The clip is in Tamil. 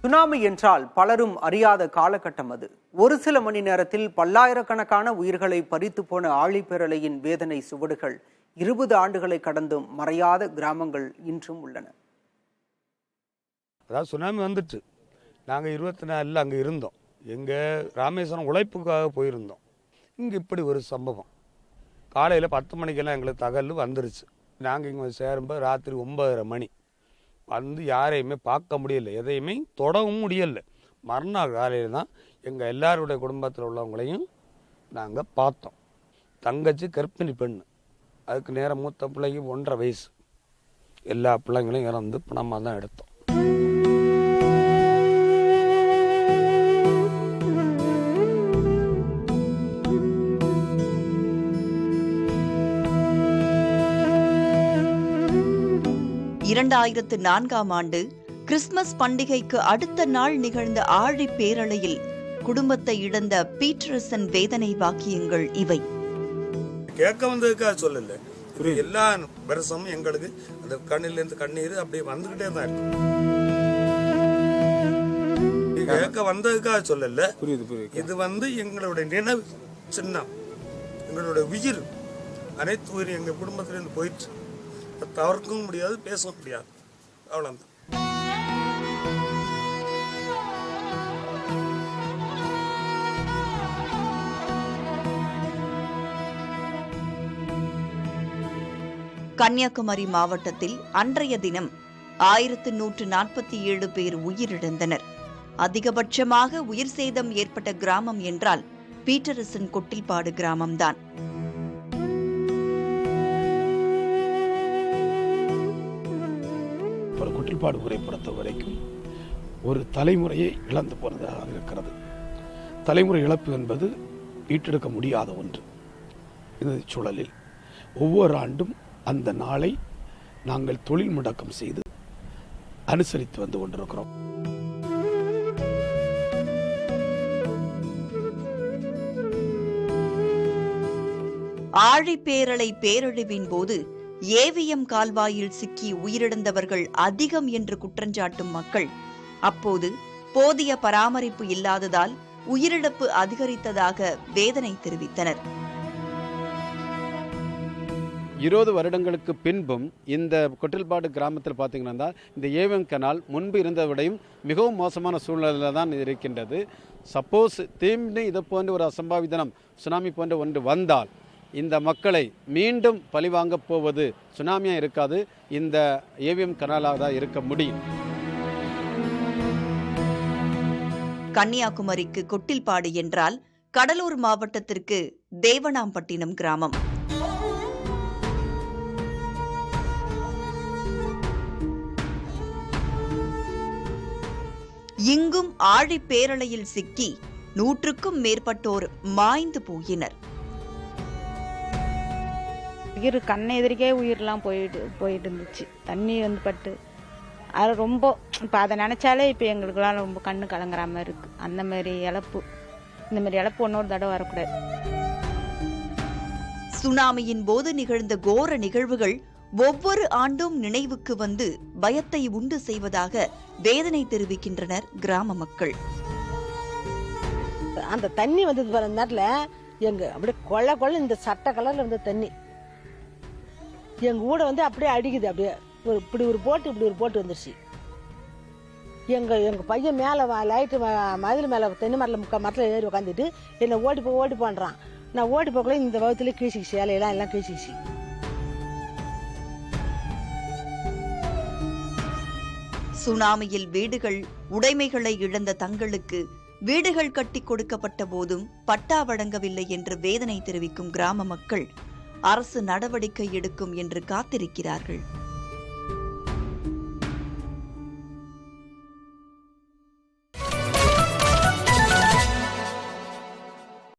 சுனாமி என்றால் பலரும் அறியாத காலகட்டம் அது. ஒரு சில மணி நேரத்தில் பல்லாயிரக்கணக்கான உயிர்களை பறித்து போன ஆழிப்பேரலையின் வேதனை சுவடுகள் 20 ஆண்டுகளை கடந்தும் மறையாத கிராமங்கள் இன்றும் உள்ளன. அதாவது சுனாமி வந்துட்டு நாங்கள் 24 அங்கே இருந்தோம். எங்கள் ராமேஸ்வரம் உழைப்புக்காக போயிருந்தோம். இங்கே இப்படி ஒரு சம்பவம். காலையில் 10 மணிக்கெல்லாம் எங்களுக்கு தகவல் வந்துருச்சு. நாங்கள் இங்கே சேரும்போது ராத்திரி 9:30 மணி. வந்து யாரையுமே பார்க்க முடியல, எதையுமே தொடவும் முடியலை. மறுநாள் காலையில் தான் எங்கள் எல்லாருடைய குடும்பத்தில் உள்ளவங்களையும் நாங்கள் பார்த்தோம். தங்கச்சி கர்ப்பிணி பெண்ணு, அதுக்கு நேரம் மூத்த பிள்ளைக்கு 1.5 வயசு. எல்லா பிள்ளைங்களையும் இறந்து பணமாக தான் எடுத்தோம். ஆண்டு கிறிஸ்துமஸ் பண்டிகைக்கு அடுத்த நாள் நிகழ்ந்த ஆழி பேரலையில் குடும்பத்தை இழந்த பீட்டர்சன் வேதனை வாக்கியங்கள் இவை. கேட்க வந்ததுக்காக சொல்லல, எல்லா வருஷமும் எங்களுக்கு அந்த கண்ணிலிருந்து கண்ணீர் அப்படியே வந்துகிட்டே தான் இருக்கு. கேட்க வந்ததுக்காக சொல்லல, இது எங்களுடைய நினைவு சின்னம், எங்களுடைய உயிர். அனைத்து உயிர் எங்க குடும்பத்திலிருந்து போயிட்டு தவிர்க்கவும் முடியாது, பேசவும் முடியாது. அவ்வளவுதான். கன்னியாகுமரி மாவட்டத்தில் அன்றைய தினம் 1147 பேர் உயிரிழந்தனர். அதிகபட்சமாக உயிர் சேதம் ஏற்பட்ட கிராமம் என்றால் பீட்டர்சன் கொட்டில்பாடு கிராமம்தான். கொட்டில்பாடு ஊரை பொறுத்த வரைக்கும் ஒரு தலைமுறையை இழந்து போனதாக இருக்கிறது. தலைமுறை இழப்பு என்பது ஈட்டெடுக்க முடியாத ஒன்று. இந்த சூழலில் ஒவ்வொரு ஆண்டும் அந்த நாளை நாங்கள் தொழில் முடக்கம் செய்து அனுசரித்து வந்து கொண்டிருக்கிறோம். ஆழிப்பேரலை பேரழிவின் போது ஏவிஎம் கால்வாயில் சிக்கி உயிரிழந்தவர்கள் அதிகம் என்று குற்றஞ்சாட்டும் மக்கள் அப்போது போதிய பராமரிப்பு இல்லாததால் உயிரிழப்பு அதிகரித்ததாக வேதனை தெரிவித்தனர். 20 வருடங்களுக்கு பின்பும் இந்த கொட்டில்பாடு கிராமத்தில் பார்த்தீங்கன்னா இந்த ஏவிஎம் கனால் முன்பு இருந்ததை விடையும் மிகவும் மோசமான சூழ்நிலையில் தான் இருக்கின்றது. சப்போஸ் திரும்பி இது போன்ற ஒரு அசம்பாவிதனம் சுனாமி போன்ற ஒன்று வந்தால் இந்த மக்களை மீண்டும் பழிவாங்க போவது சுனாமியா இருக்காது, இந்த ஏவிஎம் கனாலாக தான் இருக்க முடியும். கன்னியாகுமரிக்கு கொட்டில்பாடு என்றால் கடலூர் மாவட்டத்திற்கு தேவனாம்பட்டினம் கிராமம். இங்கும் ஆழிப்பேரலையில் சிக்கி 100க்கும் மேற்பட்டோர் மாய்ந்து போயினர். உயிர் கண்ணை எதிரிக்கே உயிரெலாம் போயிட்டு இருந்துச்சு. தண்ணி பட்டு அது ரொம்ப இப்போ அதை நினச்சாலே இப்போ எங்களுக்குலாம் ரொம்ப கண்ணு கலங்குற மாதிரி இருக்குது. அந்த மாதிரி இழப்பு, இந்த மாதிரி இழப்பு இன்னொரு தடவை வரக்கூடாது. சுனாமியின் போது நிகழ்ந்த கோர நிகழ்வுகள் ஒவ்வொரு ஆண்டும் நினைவுக்கு வந்து பயத்தை உண்டு செய்வதாக வேதனை தெரிவிக்கின்றனர் கிராம மக்கள். அந்த தண்ணி வந்தது பாரு, அந்த நேரத்தில் எங்க அப்படியே கொள்ள இந்த சட்டை கலர்ல இருந்த தண்ணி எங்க கூட அப்படியே அடிக்குது. அப்படியே இப்படி ஒரு போட்டு வந்துருச்சு. எங்க பையன் மேல லைட்டு மதில் மேல தென்னை மரத்துல ஏறி உட்காந்துட்டு என்ன ஓடி போன்றான். நான் ஓடி போகல, இந்த வகுத்துல கீழ்ச்சிச்சு, இலையெல்லாம் எல்லாம் கீழ்ச்சிச்சு. சுனாமியில் வீடுகள் உடைமைகளை இழந்த தங்களுக்கு வீடுகள் கட்டி கொடுக்கப்பட்ட போதும் பட்டா வழங்கவில்லை என்று வேதனை தெரிவிக்கும் கிராம மக்கள் அரசு நடவடிக்கை எடுக்கும் என்று காத்திருக்கிறார்கள்.